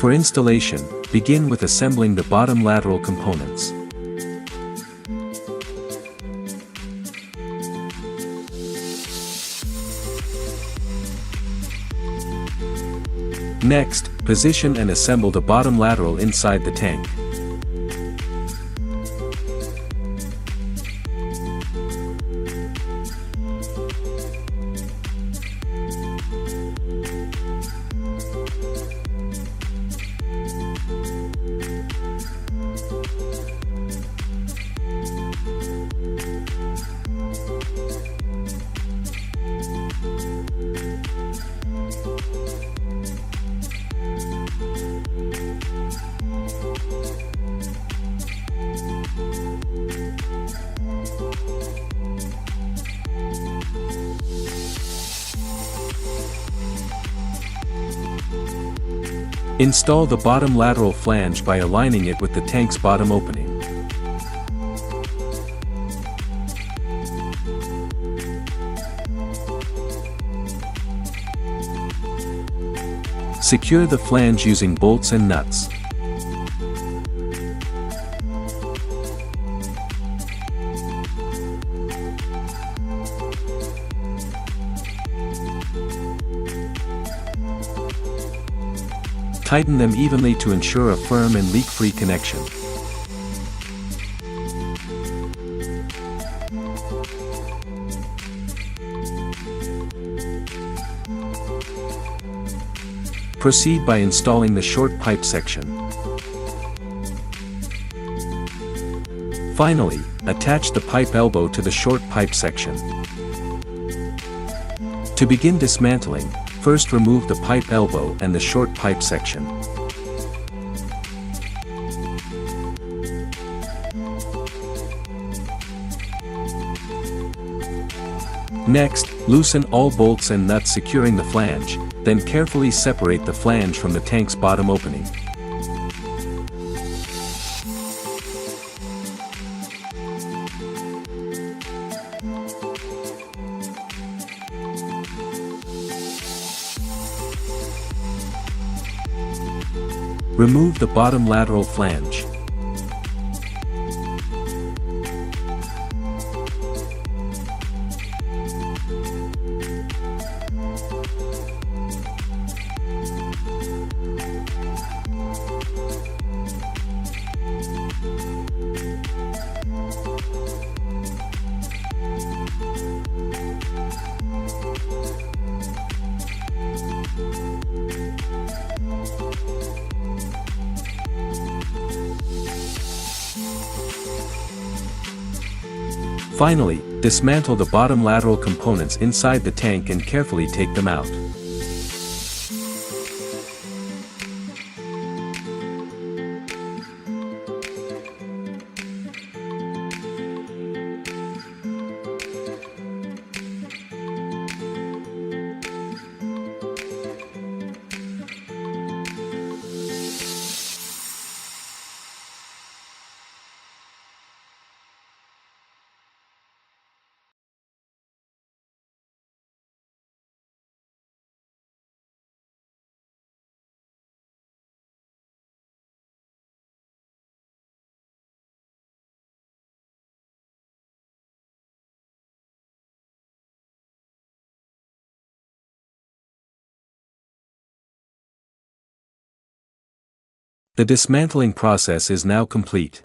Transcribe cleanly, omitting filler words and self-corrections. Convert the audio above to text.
For installation, begin with assembling the bottom lateral components. Next, position and assemble the bottom lateral inside the tank. Install the bottom lateral flange by aligning it with the tank's bottom opening. Secure the flange using bolts and nuts. Tighten them evenly to ensure a firm and leak-free connection. Proceed by installing the short pipe section. Finally, attach the pipe elbow to the short pipe section. To begin dismantling, first remove the pipe elbow and the short pipe section. Next, loosen all bolts and nuts securing the flange, then carefully separate the flange from the tank's bottom opening. Remove the bottom lateral flange. Finally, dismantle the bottom lateral components inside the tank and carefully take them out. The dismantling process is now complete.